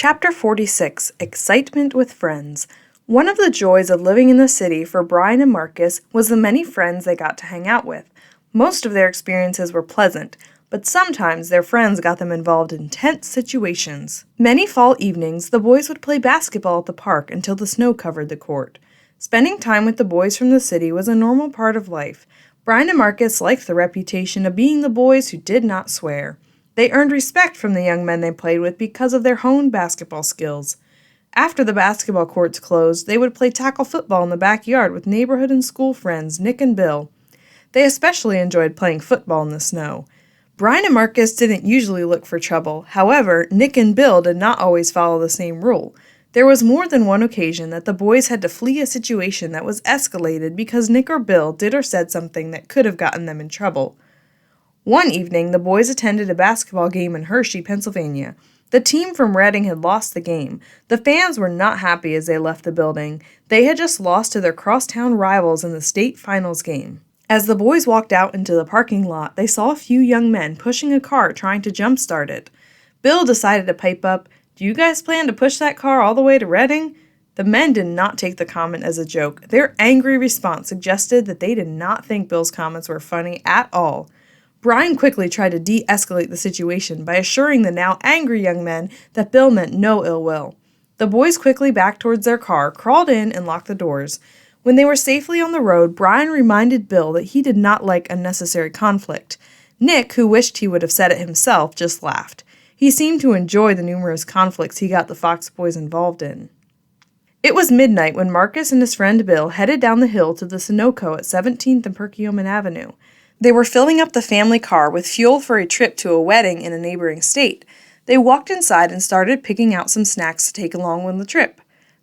Chapter 46, Excitement with Friends. One of the joys of living in the city for Brian and Marcus was the many friends they got to hang out with. Most of their experiences were pleasant, but sometimes their friends got them involved in tense situations. Many fall evenings, the boys would play basketball at the park until the snow covered the court. Spending time with the boys from the city was a normal part of life. Brian and Marcus liked the reputation of being the boys who did not swear. They earned respect from the young men they played with because of their honed basketball skills. After the basketball courts closed, they would play tackle football in the backyard with neighborhood and school friends Nick and Bill. They especially enjoyed playing football in the snow. Brian and Marcus didn't usually look for trouble. However, Nick and Bill did not always follow the same rule. There was more than one occasion that the boys had to flee a situation that was escalated because Nick or Bill did or said something that could have gotten them in trouble. One evening, the boys attended a basketball game in Hershey, Pennsylvania. The team from Reading had lost the game. The fans were not happy as they left the building. They had just lost to their crosstown rivals in the state finals game. As the boys walked out into the parking lot, they saw a few young men pushing a car trying to jumpstart it. Bill decided to pipe up, "Do you guys plan to push that car all the way to Reading?" The men did not take the comment as a joke. Their angry response suggested that they did not think Bill's comments were funny at all. Brian quickly tried to de-escalate the situation by assuring the now angry young men that Bill meant no ill will. The boys quickly backed towards their car, crawled in, and locked the doors. When they were safely on the road, Brian reminded Bill that he did not like unnecessary conflict. Nick, who wished he would have said it himself, just laughed. He seemed to enjoy the numerous conflicts he got the Fox boys involved in. It was midnight when Marcus and his friend Bill headed down the hill to the Sunoco at 17th and Perkiomen Avenue. They were filling up the family car with fuel for a trip to a wedding in a neighboring state. They walked inside and started picking out some snacks to take along on the trip.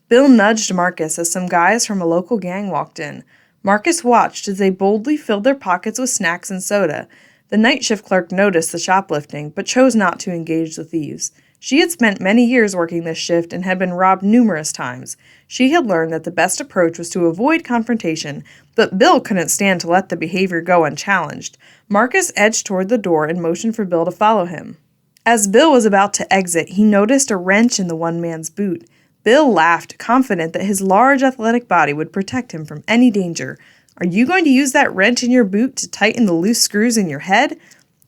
Bill nudged Marcus as some guys from a local gang walked in. Marcus watched as they boldly filled their pockets with snacks and soda. The night shift clerk noticed the shoplifting, but chose not to engage the thieves. She had spent many years working this shift and had been robbed numerous times. She had learned that the best approach was to avoid confrontation, but Bill couldn't stand to let the behavior go unchallenged. Marcus edged toward the door and motioned for Bill to follow him. As Bill was about to exit, he noticed a wrench in the one man's boot. Bill laughed, confident that his large athletic body would protect him from any danger. "Are you going to use that wrench in your boot to tighten the loose screws in your head?"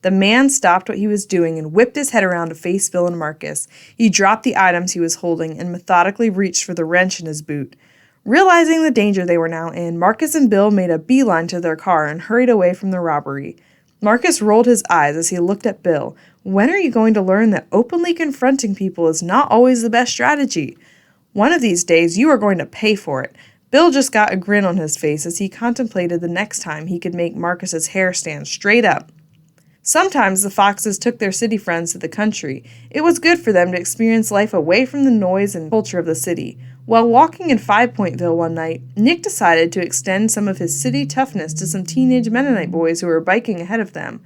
The man stopped what he was doing and whipped his head around to face Bill and Marcus. He dropped the items he was holding and methodically reached for the wrench in his boot. Realizing the danger they were now in, Marcus and Bill made a beeline to their car and hurried away from the robbery. Marcus rolled his eyes as he looked at Bill. "When are you going to learn that openly confronting people is not always the best strategy? One of these days you are going to pay for it." Bill just got a grin on his face as he contemplated the next time he could make Marcus's hair stand straight up. Sometimes the Foxes took their city friends to the country. It was good for them to experience life away from the noise and culture of the city. While walking in Five Pointville one night, Nick decided to extend some of his city toughness to some teenage Mennonite boys who were biking ahead of them.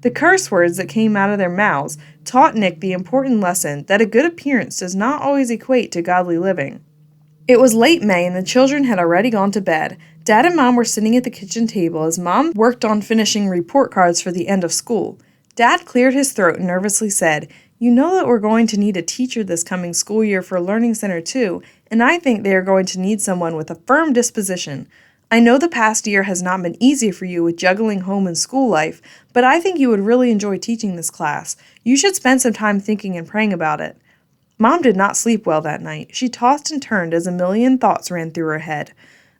The curse words that came out of their mouths taught Nick the important lesson that a good appearance does not always equate to godly living. It was late May and the children had already gone to bed. Dad and Mom were sitting at the kitchen table as Mom worked on finishing report cards for the end of school. Dad cleared his throat and nervously said, "You know that we're going to need a teacher this coming school year for Learning Center too, and I think they are going to need someone with a firm disposition. I know the past year has not been easy for you with juggling home and school life, but I think you would really enjoy teaching this class. You should spend some time thinking and praying about it." Mom did not sleep well that night. She tossed and turned as a million thoughts ran through her head.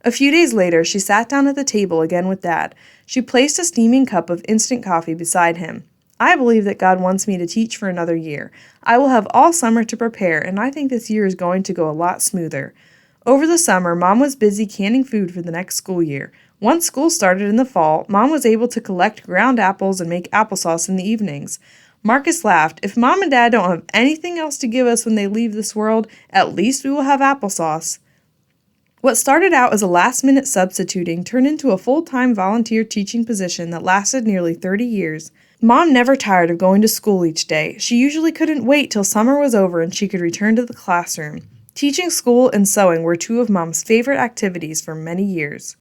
A few days later, she sat down at the table again with Dad. She placed a steaming cup of instant coffee beside him. "I believe that God wants me to teach for another year. I will have all summer to prepare, and I think this year is going to go a lot smoother." Over the summer, Mom was busy canning food for the next school year. Once school started in the fall, Mom was able to collect ground apples and make applesauce in the evenings. Marcus laughed. "If Mom and Dad don't have anything else to give us when they leave this world, at least we will have applesauce." What started out as a last-minute substituting turned into a full-time volunteer teaching position that lasted nearly 30 years. Mom never tired of going to school each day. She usually couldn't wait till summer was over and she could return to the classroom. Teaching school and sewing were two of Mom's favorite activities for many years.